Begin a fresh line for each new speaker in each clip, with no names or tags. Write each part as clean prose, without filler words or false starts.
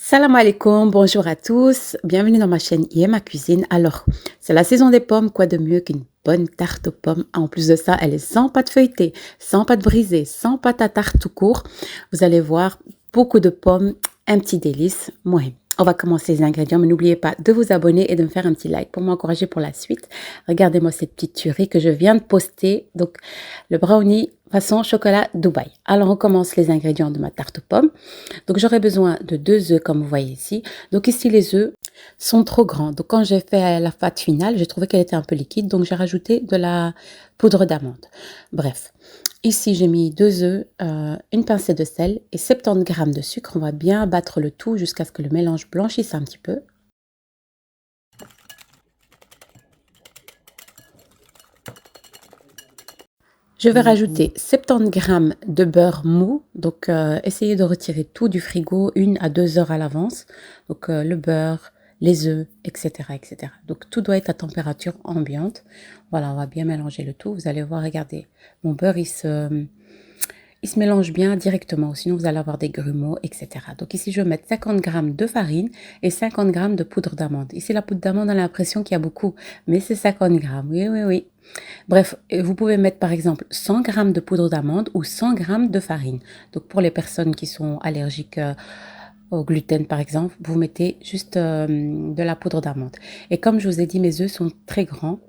Salam alaikum, bonjour à tous, bienvenue dans ma chaîne Yema Cuisine. Alors, c'est la saison des pommes, quoi de mieux qu'une bonne tarte aux pommes. En plus de ça, elle est sans pâte feuilletée, sans pâte brisée, sans pâte à tarte tout court. Vous allez voir, beaucoup de pommes, un petit délice. Moi, on va commencer les ingrédients, mais n'oubliez pas de vous abonner et de me faire un petit like pour m'encourager pour la suite. Regardez-moi cette petite tuerie que je viens de poster. Donc, le brownie façon chocolat Dubaï. Alors, on commence les ingrédients de ma tarte aux pommes. Donc, j'aurai besoin de 2 œufs comme vous voyez ici. Donc, ici, les œufs sont trop grands. Donc, quand j'ai fait la pâte finale, j'ai trouvé qu'elle était un peu liquide. Donc, j'ai rajouté de la poudre d'amande. Bref, ici, j'ai mis 2 œufs, une pincée de sel et 70 g de sucre. On va bien battre le tout jusqu'à ce que le mélange blanchisse un petit peu. Je vais rajouter 70 g de beurre mou. Donc, essayez de retirer tout du frigo 1 à 2 heures à l'avance. Donc, le beurre, les œufs, etc., etc. Donc, tout doit être à température ambiante. Voilà, on va bien mélanger le tout. Vous allez voir, regardez, mon beurre, il se mélange bien directement, sinon vous allez avoir des grumeaux, etc. Donc ici, je vais mettre 50 g de farine et 50 g de poudre d'amande. Ici, la poudre d'amande, on a l'impression qu'il y a beaucoup, mais c'est 50 g. Oui, oui, oui. Bref, vous pouvez mettre par exemple 100 g de poudre d'amande ou 100 g de farine. Donc pour les personnes qui sont allergiques au gluten par exemple, vous mettez juste de la poudre d'amande. Et comme je vous ai dit, mes œufs sont très grands.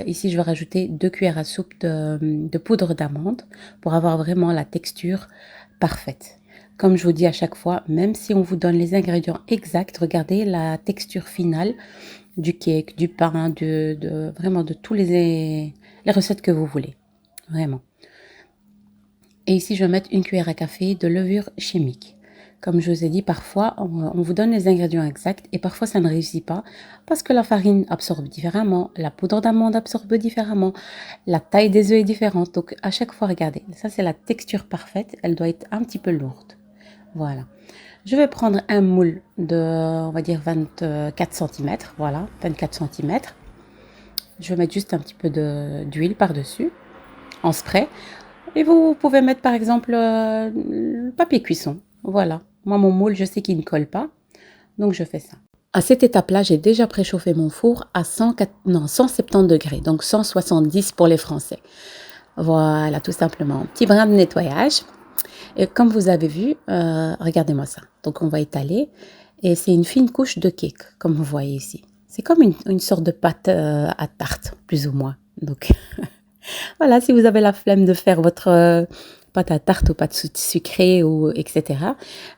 Ici, je vais rajouter 2 cuillères à soupe de poudre d'amande pour avoir vraiment la texture parfaite. Comme je vous dis à chaque fois, même si on vous donne les ingrédients exacts, regardez la texture finale du cake, du pain, vraiment de tous les recettes que vous voulez. Vraiment. Et ici, je vais mettre 1 cuillère à café de levure chimique. Comme je vous ai dit, parfois, on vous donne les ingrédients exacts et parfois, ça ne réussit pas parce que la farine absorbe différemment, la poudre d'amande absorbe différemment, la taille des œufs est différente. Donc, à chaque fois, regardez, ça, c'est la texture parfaite. Elle doit être un petit peu lourde. Voilà. Je vais prendre un moule de, on va dire, 24 cm. Voilà, 24 cm. Je vais mettre juste un petit peu d'huile par-dessus, en spray. Et vous pouvez mettre, par exemple, le papier cuisson. Voilà. Moi, mon moule, je sais qu'il ne colle pas. Donc, je fais ça. À cette étape-là, j'ai déjà préchauffé mon four à 170 degrés. Donc, 170 pour les Français. Voilà, tout simplement. Petit brin de nettoyage. Et comme vous avez vu, regardez-moi ça. Donc, on va étaler. Et c'est une fine couche de cake, comme vous voyez ici. C'est comme une sorte de pâte à tarte, plus ou moins. Donc, voilà, si vous avez la flemme de faire votre pâte à tarte ou pâte sucrée ou etc.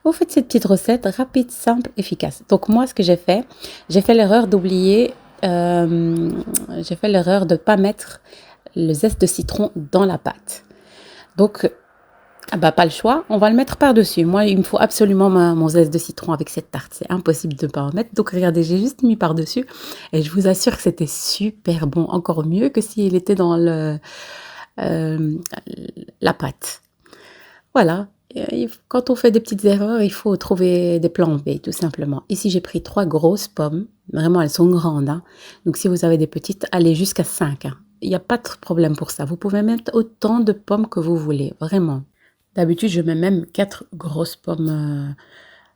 Vous faites cette petite recette rapide, simple, efficace. Donc moi, ce que j'ai fait l'erreur d'oublier, j'ai fait l'erreur de ne pas mettre le zeste de citron dans la pâte. Donc, pas le choix, on va le mettre par-dessus. Moi, il me faut absolument mon zeste de citron avec cette tarte. C'est impossible de ne pas en mettre. Donc, regardez, j'ai juste mis par-dessus. Et je vous assure que c'était super bon. Encore mieux que s'il était dans la pâte. Voilà. Quand on fait des petites erreurs, il faut trouver des plans B, tout simplement. Ici, j'ai pris 3 grosses pommes. Vraiment, elles sont grandes. Hein. Donc, si vous avez des petites, allez jusqu'à 5. Hein. Il n'y a pas de problème pour ça. Vous pouvez mettre autant de pommes que vous voulez. Vraiment. D'habitude, je mets même 4 grosses pommes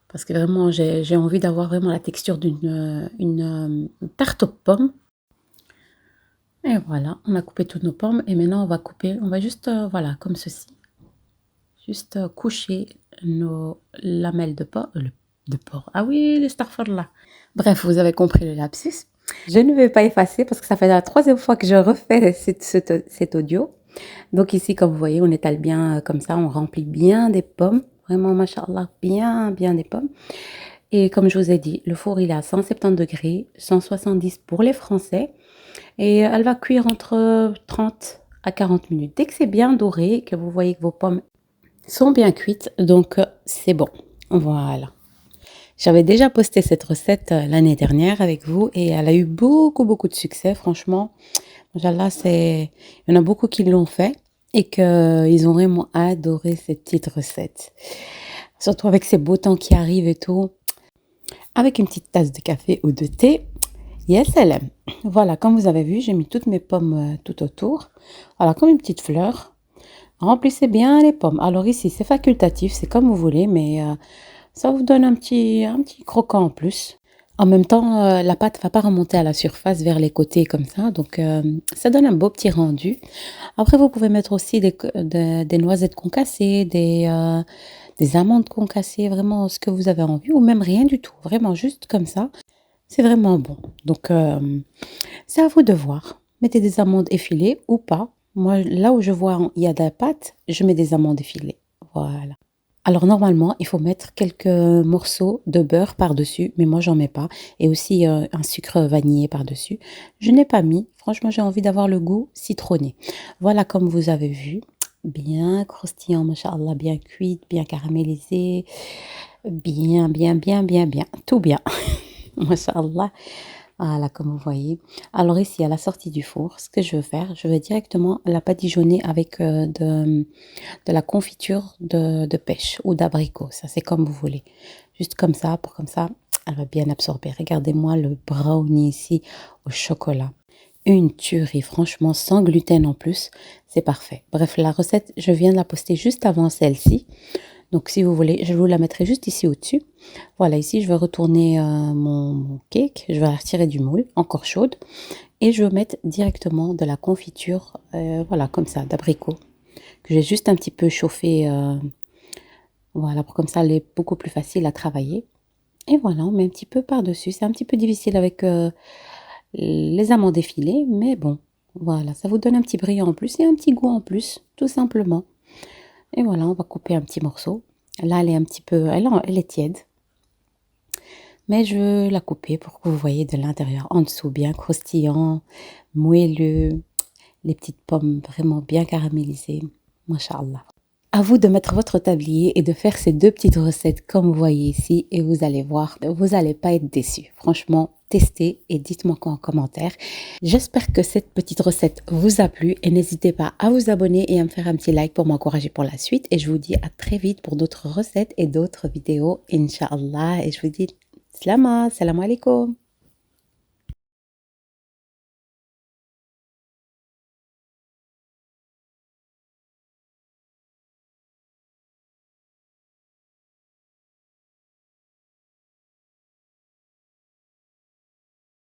parce que vraiment, j'ai envie d'avoir vraiment la texture d'une tarte aux pommes. Et voilà, on a coupé toutes nos pommes et maintenant, on va juste, voilà, comme ceci. Juste coucher nos lamelles de porc. Ah oui, les starfall. Bref, vous avez compris le lapsus. Je ne vais pas effacer parce que ça fait la 3e fois que je refais cet audio. Donc ici, comme vous voyez, on étale bien comme ça, on remplit bien des pommes. Vraiment, machallah, bien des pommes. Et comme je vous ai dit, le four, il est à 170 degrés, 170 pour les Français. Et elle va cuire entre 30 à 40 minutes. Dès que c'est bien doré, que vous voyez que vos pommes sont bien cuites, donc c'est bon. Voilà. J'avais déjà posté cette recette l'année dernière avec vous et elle a eu beaucoup de succès, franchement. Là, il y en a beaucoup qui l'ont fait et qu'ils ont vraiment adoré cette petite recette. Surtout avec ces beaux temps qui arrivent et tout. Avec une petite tasse de café ou de thé. Yes, elle aime. Voilà, comme vous avez vu, j'ai mis toutes mes pommes tout autour. Voilà, comme une petite fleur. Remplissez bien les pommes. Alors ici, c'est facultatif, c'est comme vous voulez, mais Ça vous donne un petit croquant en plus. En même temps, la pâte va pas remonter à la surface vers les côtés comme ça, donc ça donne un beau petit rendu. Après, vous pouvez mettre aussi des noisettes concassées, des amandes concassées, vraiment ce que vous avez envie, ou même rien du tout, vraiment juste comme ça. C'est vraiment bon. Donc, c'est à vous de voir. Mettez des amandes effilées ou pas. Moi, là où je vois il y a de la pâte, je mets des amandes effilées. Voilà. Alors normalement, il faut mettre quelques morceaux de beurre par-dessus, mais moi j'en mets pas. Et aussi un sucre vanillé par-dessus. Je n'ai pas mis. Franchement, j'ai envie d'avoir le goût citronné. Voilà, comme vous avez vu, bien croustillant, machallah, bien cuite, bien caramélisé, bien, bien, bien, bien, bien, tout bien, machallah. Voilà, comme vous voyez. Alors ici, à la sortie du four, ce que je vais faire, je vais directement la badigeonner avec de la confiture de pêche ou d'abricot. Ça, c'est comme vous voulez. Juste comme ça, pour comme ça, elle va bien absorber. Regardez-moi le brownie ici au chocolat. Une tuerie, franchement, sans gluten en plus. C'est parfait. Bref, la recette, je viens de la poster juste avant celle-ci. Donc, si vous voulez, je vous la mettrai juste ici au-dessus. Voilà, ici, je vais retourner mon cake. Je vais la retirer du moule, encore chaude. Et je vais mettre directement de la confiture, voilà, comme ça, d'abricot, que j'ai juste un petit peu chauffé, voilà, pour comme ça, elle est beaucoup plus facile à travailler. Et voilà, on met un petit peu par-dessus. C'est un petit peu difficile avec les amandes effilées, mais bon, voilà, ça vous donne un petit brillant en plus et un petit goût en plus, tout simplement. Et voilà, on va couper un petit morceau. Là, elle est un petit peu, elle est tiède, mais je veux la couper pour que vous voyez de l'intérieur, en dessous, bien croustillant, moelleux, les petites pommes vraiment bien caramélisées. Masha'Allah. À vous de mettre votre tablier et de faire ces deux petites recettes comme vous voyez ici et vous allez voir, vous n'allez pas être déçus. Franchement, testez et dites-moi quoi en commentaire. J'espère que cette petite recette vous a plu et n'hésitez pas à vous abonner et à me faire un petit like pour m'encourager pour la suite. Et je vous dis à très vite pour d'autres recettes et d'autres vidéos, Inch'Allah. Et je vous dis, salam alaikum.